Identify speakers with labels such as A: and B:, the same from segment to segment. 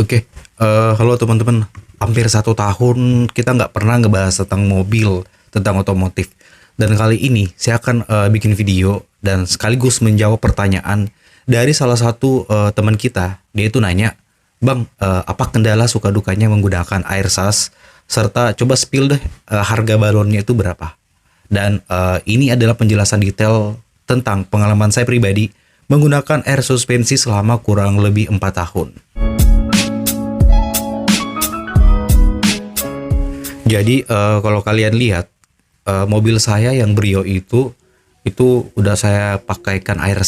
A: Oke, halo teman-teman. Hampir 1 tahun kita nggak pernah ngebahas tentang mobil, tentang otomotif. Dan kali ini saya akan bikin video dan sekaligus menjawab pertanyaan dari salah satu teman kita. Dia itu nanya, Bang, apa kendala suka dukanya menggunakan air SAS? Serta coba spill deh harga balonnya itu berapa? Dan ini adalah penjelasan detail tentang pengalaman saya pribadi menggunakan air suspensi selama kurang lebih 4 tahun. Jadi kalau kalian lihat mobil saya yang Brio itu udah saya pakaikan air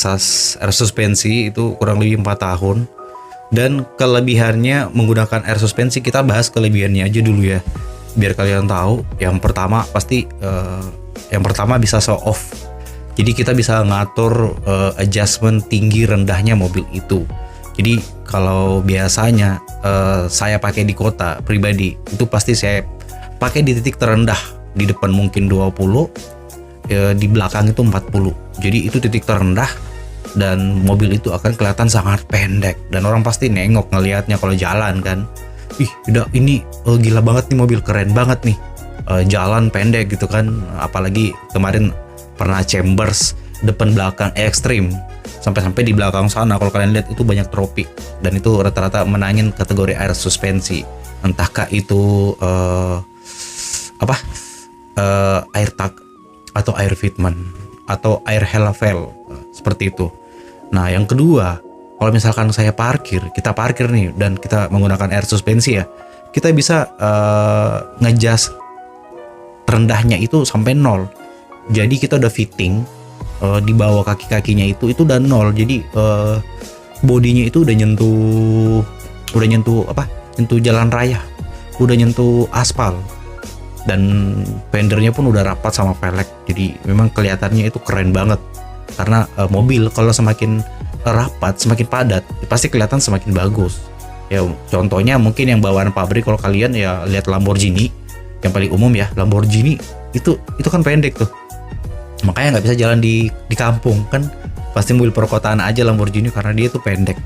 A: suspensi itu kurang lebih 4 tahun. Dan kelebihannya menggunakan air suspensi, kita bahas kelebihannya aja dulu ya. Biar kalian tahu, yang pertama pasti yang pertama bisa show off. Jadi kita bisa ngatur adjustment tinggi rendahnya mobil itu. Jadi kalau biasanya saya pakai di kota pribadi, itu pasti saya pakai di titik terendah, di depan mungkin 20, di belakang itu 40. Jadi itu titik terendah dan mobil itu akan kelihatan sangat pendek dan orang pasti nengok ngelihatnya kalau jalan kan. Ih, udah ini gila banget nih, mobil keren banget nih. Jalan pendek gitu kan, apalagi kemarin pernah chambers depan belakang ekstrim. Sampai-sampai di belakang sana kalau kalian lihat itu banyak tropi dan itu rata-rata menangin kategori air suspensi. Entahkah itu air tag atau air fitment atau air helavel seperti itu. Nah, yang kedua, kalau misalkan kita parkir nih dan kita menggunakan air suspensi ya, kita bisa ngejas rendahnya itu sampai 0. Jadi kita udah fitting di bawah kaki-kakinya itu udah 0. Jadi bodinya itu udah nyentuh jalan raya, udah nyentuh aspal. Dan fendernya pun udah rapat sama velg, jadi memang kelihatannya itu keren banget. Karena mobil kalau semakin rapat, semakin padat, pasti kelihatan semakin bagus. Ya contohnya mungkin yang bawaan pabrik, kalau kalian ya lihat Lamborghini, yang paling umum ya Lamborghini itu kan pendek tuh, makanya nggak bisa jalan di kampung kan, pasti mobil perkotaan aja Lamborghini karena dia tuh pendek.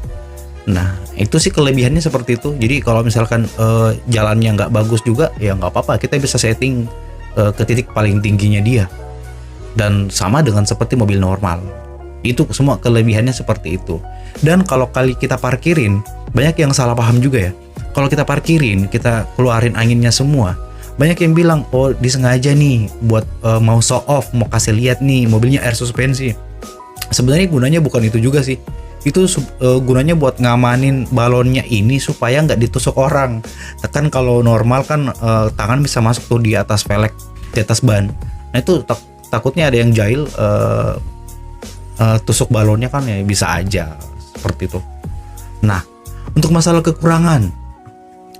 A: Nah, itu sih kelebihannya seperti itu. Jadi kalau misalkan jalannya nggak bagus juga, ya nggak apa-apa. Kita bisa setting ke titik paling tingginya dia. Dan sama dengan seperti mobil normal. Itu semua kelebihannya seperti itu. Dan kalau kita parkirin, banyak yang salah paham juga ya. Kalau kita parkirin, kita keluarin anginnya semua. Banyak yang bilang, oh disengaja nih buat mau show off, mau kasih lihat nih mobilnya air suspensi. Sebenarnya gunanya bukan itu juga sih. Itu gunanya buat ngamanin balonnya ini supaya nggak ditusuk orang. Kan kalau normal kan tangan bisa masuk tuh di atas velg, di atas ban. Nah itu takutnya ada yang jahil tusuk balonnya kan, ya bisa aja seperti itu. Nah, untuk masalah kekurangan,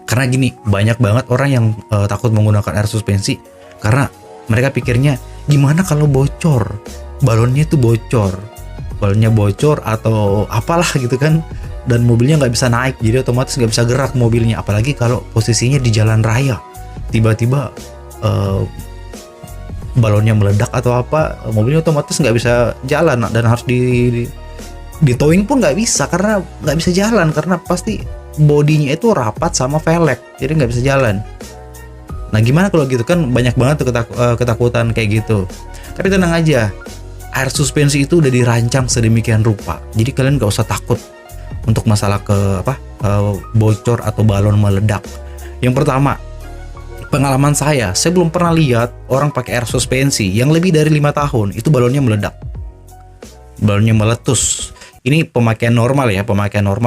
A: karena gini, banyak banget orang yang takut menggunakan air suspensi karena mereka pikirnya gimana kalau bocor, balonnya itu bocor atau apalah gitu kan, dan mobilnya nggak bisa naik, jadi otomatis nggak bisa gerak mobilnya. Apalagi kalau posisinya di jalan raya, tiba-tiba balonnya meledak atau apa, mobilnya otomatis nggak bisa jalan dan harus di towing pun nggak bisa karena nggak bisa jalan, karena pasti bodinya itu rapat sama velg, jadi nggak bisa jalan. Nah gimana kalau gitu kan, banyak banget tuh ketakutan kayak gitu. Tapi tenang aja, air suspensi itu udah dirancang sedemikian rupa, jadi kalian gak usah takut untuk masalah bocor atau balon meledak. Yang pertama, pengalaman saya belum pernah lihat orang pakai air suspensi yang lebih dari 5 tahun itu balonnya meledak, balonnya meletus. Ini pemakaian normal ya,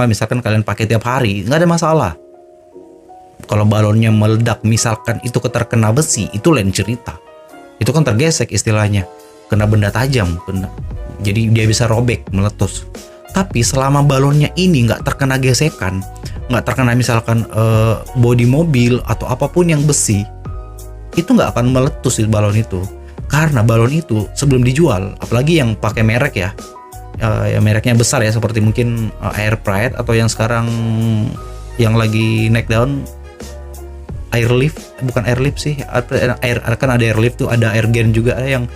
A: misalkan kalian pakai tiap hari nggak ada masalah. Kalau balonnya meledak misalkan itu terkena besi, itu lain cerita, itu kan tergesek istilahnya, kena benda tajam, jadi dia bisa robek, meletus. Tapi selama balonnya ini nggak terkena gesekan, nggak terkena misalkan bodi mobil atau apapun yang besi, itu nggak akan meletus di balon itu. Karena balon itu sebelum dijual, apalagi yang pakai merek ya, mereknya besar ya, seperti mungkin Air Pride atau yang sekarang yang lagi naik daun Airlift, bukan Airlift sih, kan ada Airlift tuh, ada Airgen juga, ada yang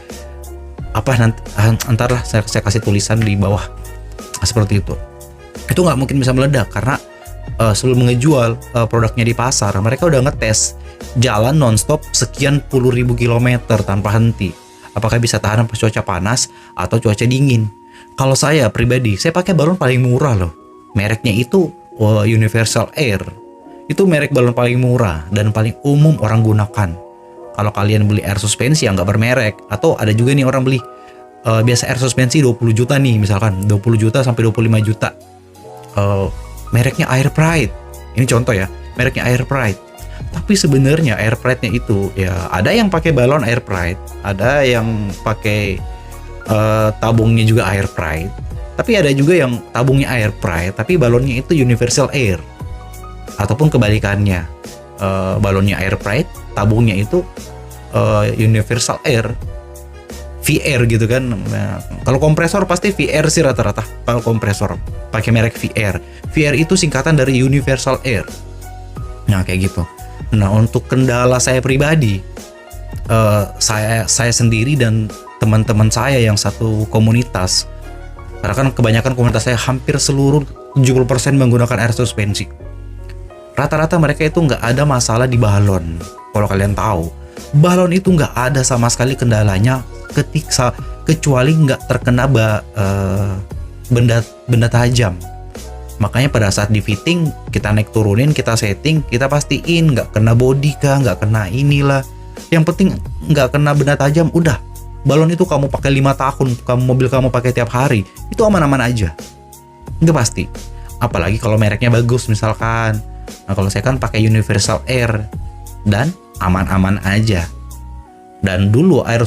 A: nanti antarlah saya kasih tulisan di bawah seperti itu nggak mungkin bisa meledak karena sebelum ngejual produknya di pasar, mereka udah ngetes jalan nonstop sekian puluh ribu kilometer tanpa henti. Apakah bisa tahan pas cuaca panas atau cuaca dingin? Kalau saya pribadi, saya pakai balon paling murah loh. Mereknya itu Universal Air. Itu merek balon paling murah dan paling umum orang gunakan. Kalau kalian beli air suspensi yang nggak bermerek, atau ada juga nih orang beli biasa air suspensi 20 juta nih, misalkan 20 juta sampai 25 juta. Mereknya Air Pride. Ini contoh ya, mereknya Air Pride. Tapi sebenarnya Air Pride-nya itu ya ada yang pakai balon Air Pride, ada yang pakai tabungnya juga Air Pride. Tapi ada juga yang tabungnya Air Pride, tapi balonnya itu Universal Air. Ataupun kebalikannya, balonnya Air Pride, tabungnya itu Universal Air, VR gitu kan. Nah, kalau kompresor pasti VR sih rata-rata. Kalau kompresor pakai merek VR. VR itu singkatan dari Universal Air. Nah kayak gitu. Nah untuk kendala saya pribadi, saya sendiri dan teman-teman saya yang satu komunitas, karena kan kebanyakan komunitas saya hampir seluruh 70% menggunakan air suspensi. Rata-rata mereka itu nggak ada masalah di balon. Kalau kalian tahu, balon itu nggak ada sama sekali kendalanya kecuali nggak terkena benda tajam. Makanya pada saat di fitting, kita naik turunin, kita setting, kita pastiin nggak kena body kah, nggak kena inilah. Yang penting nggak kena benda tajam, udah. Balon itu kamu pakai 5 tahun, mobil kamu pakai tiap hari, itu aman-aman aja. Itu pasti. Apalagi kalau mereknya bagus misalkan. Nah kalau saya kan pakai Universal Air dan aman-aman aja. Dan dulu air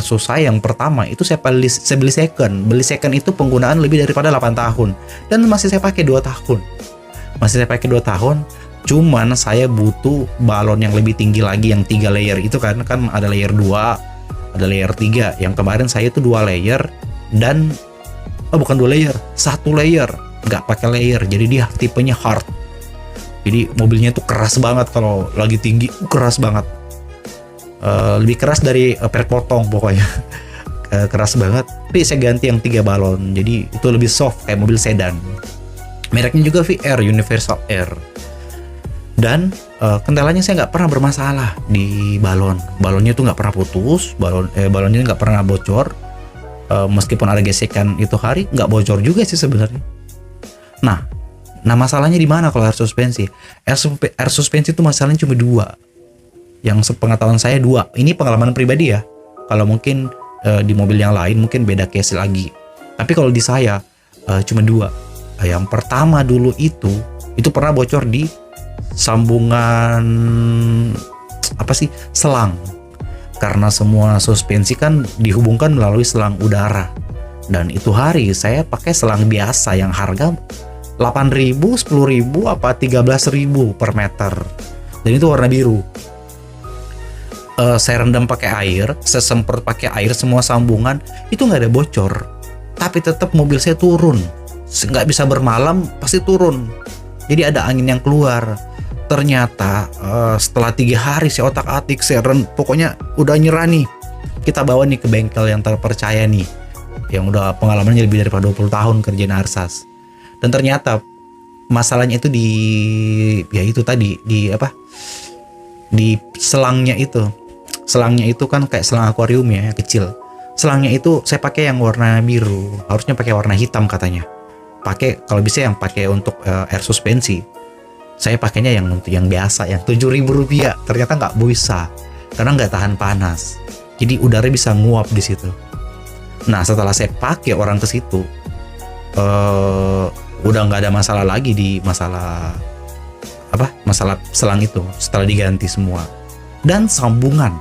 A: sus saya yang pertama itu saya beli second. Beli second itu penggunaan lebih daripada 8 tahun. Dan masih saya pakai 2 tahun. Cuman saya butuh balon yang lebih tinggi lagi, yang 3 layer itu kan ada layer 2, ada layer 3. Yang kemarin saya itu 2 layer dan bukan 2 layer, 1 layer. Nggak pakai layer, jadi dia tipenya hard. Jadi mobilnya tuh keras banget kalau lagi tinggi, keras banget. Lebih keras dari perek potong pokoknya. Keras banget. Tapi saya ganti yang 3 balon, jadi itu lebih soft kayak mobil sedan. Mereknya juga VR, Universal Air. Dan kendalanya saya nggak pernah bermasalah di balon. Balonnya tuh nggak pernah putus, balonnya nggak pernah bocor. Meskipun ada gesekan itu hari, nggak bocor juga sih sebenarnya. Nah masalahnya di mana kalau air suspensi? Air suspensi itu masalahnya cuma 2. Yang sepengetahuan saya 2. Ini pengalaman pribadi ya. Kalau mungkin di mobil yang lain mungkin beda case lagi. Tapi kalau di saya cuma 2. Yang pertama dulu itu pernah bocor di sambungan selang. Karena semua suspensi kan dihubungkan melalui selang udara. Dan itu hari saya pakai selang biasa yang harga 8.000, 10.000 apa 13.000 per meter. Dan itu warna biru. Saya rendam pakai air, saya semprot pakai air semua sambungan, itu nggak ada bocor. Tapi tetap mobil saya turun, nggak bisa bermalam, pasti turun. Jadi ada angin yang keluar. Ternyata setelah 3 hari saya otak-atik, pokoknya udah nyerah nih. Kita bawa nih ke bengkel yang terpercaya nih, yang udah pengalamannya lebih daripada 20 tahun kerjain arsas. Dan ternyata masalahnya itu di selangnya itu. Selangnya itu kan kayak selang akuarium ya, kecil. Selangnya itu saya pakai yang warna biru, harusnya pakai warna hitam katanya. Pakai kalau bisa yang pakai untuk air suspensi. Saya pakainya yang biasa, yang 7.000 rupiah. Ternyata nggak bisa, karena nggak tahan panas. Jadi udara bisa nguap di situ. Nah setelah saya pakai orang ke situ, udah nggak ada masalah lagi di masalah selang itu setelah diganti semua. Dan sambungan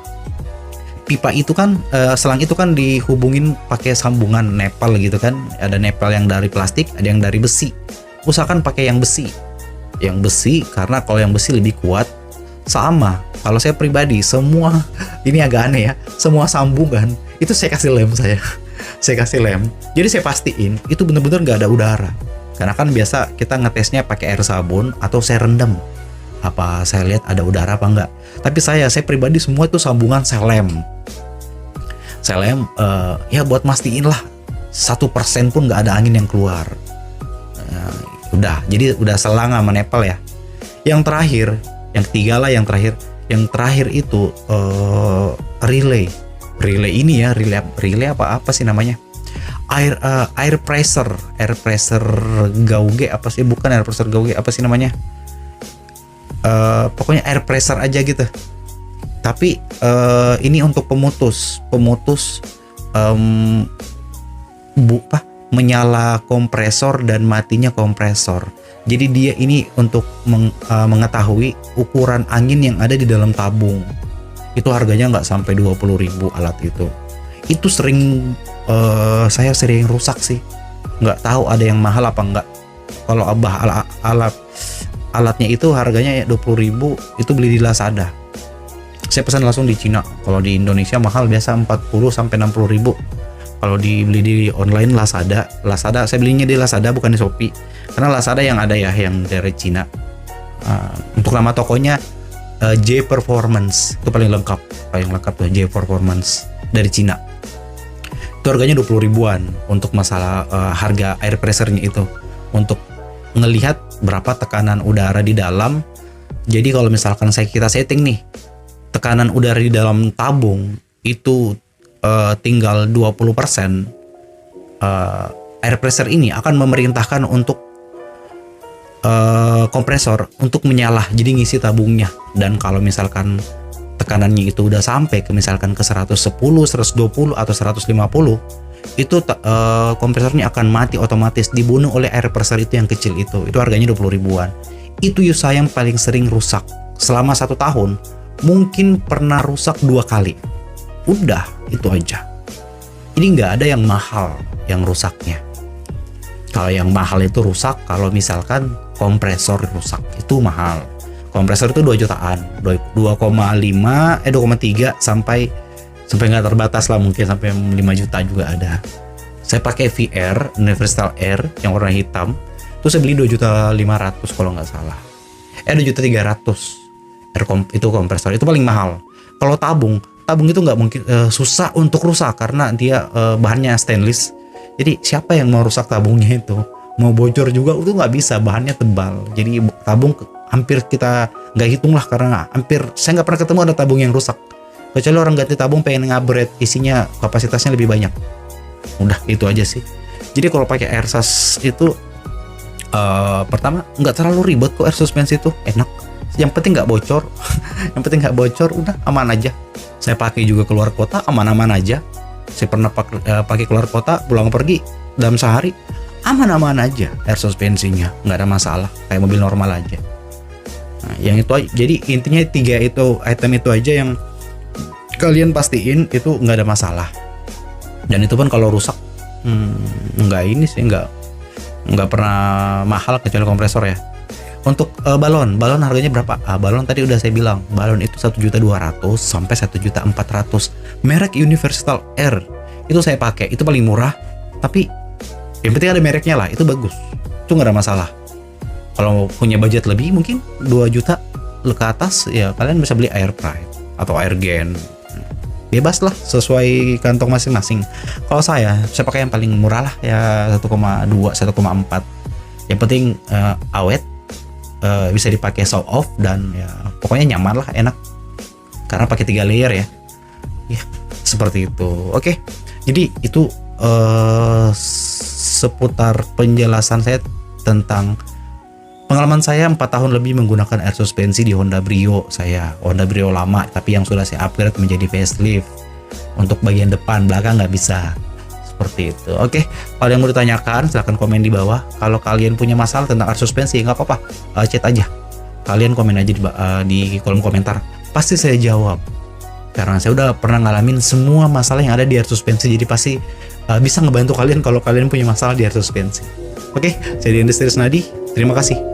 A: pipa itu kan selang itu kan dihubungin pakai sambungan nepal gitu kan. Ada nepal yang dari plastik, ada yang dari besi. Usahakan pakai yang besi karena kalau yang besi lebih kuat. Sama kalau saya pribadi, semua ini agak aneh ya, semua sambungan itu saya kasih lem. Jadi saya pastiin itu benar-benar nggak ada udara. Karena kan biasa kita ngetesnya pakai air sabun atau saya rendam. Apa saya lihat ada udara apa enggak. Tapi saya pribadi semua itu sambungan saya lem. Ya buat mastiin lah 1% pun nggak ada angin yang keluar. Udah, jadi udah selang sama Nepal ya. Yang terakhir, yang ketiga lah, yang terakhir itu relay ini ya, relay apa sih namanya, air pressure gauge apa sih, bukan air pressure gauge, apa sih namanya, pokoknya air pressure aja gitu. Tapi ini untuk pemutus menyala kompresor dan matinya kompresor. Jadi dia ini untuk mengetahui ukuran angin yang ada di dalam tabung. Itu harganya nggak sampai 20.000 alat itu. Itu saya sering rusak sih. Nggak tahu ada yang mahal apa enggak. Kalau alatnya itu harganya 20.000, itu beli di Lazada. Saya pesan langsung di Cina. Kalau di Indonesia mahal, biasa 40 sampai 60.000. Kalau dibeli di online Lazada saya belinya di Lazada bukan di Shopee, karena Lazada yang ada ya yang dari Cina. Untuk nama tokonya J Performance, itu paling lengkap tuh, J Performance dari Cina. Itu harganya 20 ribuan untuk masalah harga air pressure-nya itu, untuk ngelihat berapa tekanan udara di dalam. Jadi kalau misalkan kita setting nih tekanan udara di dalam tabung itu tinggal 20%, air pressure ini akan memerintahkan untuk kompresor untuk menyala, jadi ngisi tabungnya. Dan kalau misalkan tekanannya itu udah sampai ke misalkan ke 110, 120 atau 150, itu kompresornya akan mati otomatis, dibunuh oleh air pressure itu yang kecil itu. Itu harganya 20 ribuan. Itu saya yang paling sering rusak selama 1 tahun. Mungkin pernah rusak 2 kali. Udah, itu aja. Ini nggak ada yang mahal yang rusaknya. Kalau yang mahal itu rusak kalau misalkan kompresor rusak, itu mahal. Kompresor itu 2 jutaan, 2,3 sampai nggak terbatas lah, mungkin sampai 5 juta juga ada. Saya pakai VR Universal Air yang warna hitam, itu saya beli 2.500.000 kalau nggak salah. 2.300.000 itu kompresor, itu paling mahal. Kalau tabung itu nggak mungkin, susah untuk rusak karena dia bahannya stainless. Jadi siapa yang mau rusak tabungnya itu? Mau bocor juga itu nggak bisa, bahannya tebal. Jadi tabung hampir kita nggak hitung lah, karena saya nggak pernah ketemu ada tabung yang rusak. Kecuali orang ganti tabung pengen ngupgrade, isinya kapasitasnya lebih banyak. Udah, itu aja sih. Jadi kalau pakai air sus itu pertama nggak terlalu ribet kok, air suspensi itu enak. Yang penting nggak bocor. Yang penting nggak bocor, udah aman aja. Saya pakai juga keluar kota, aman-aman aja. Saya pernah pakai keluar kota, pulang pergi dalam sehari, aman-aman aja air suspensinya, nggak ada masalah, kayak mobil normal aja. Nah, yang itu aja. Jadi intinya 3 item itu aja yang kalian pastiin itu nggak ada masalah. Dan itu pun kalau rusak, nggak ini sih, nggak pernah mahal kecuali kompresor ya. Untuk balon harganya berapa? Balon tadi udah saya bilang, balon itu 1.200.000 sampai 1.400.000. Merek Universal Air itu saya pakai, itu paling murah, tapi yang penting ada mereknya lah, itu bagus, itu nggak ada masalah. Kalau punya budget lebih mungkin 2 juta ke atas ya, kalian bisa beli Air Pride atau Airgen, bebas lah sesuai kantong masing-masing. Kalau saya pakai yang paling murah lah ya, 1,2 1,4. Yang penting awet, bisa dipakai show off, dan ya pokoknya nyaman lah, enak karena pakai 3 layer ya. Ya seperti itu. Oke, jadi itu seputar penjelasan saya tentang pengalaman saya 4 tahun lebih menggunakan air suspensi di Honda Brio. Honda Brio lama, tapi yang sudah saya upgrade menjadi facelift. Untuk bagian depan, belakang nggak bisa. Seperti itu. Oke, kalau yang mau ditanyakan silahkan komen di bawah. Kalau kalian punya masalah tentang air suspensi, nggak apa-apa, chat aja. Kalian komen aja di kolom komentar, pasti saya jawab. Karena saya udah pernah ngalamin semua masalah yang ada di air suspensi, jadi pasti bisa ngebantu kalian kalau kalian punya masalah di air suspensi. Oke, saya Dian Destir Snadi, terima kasih.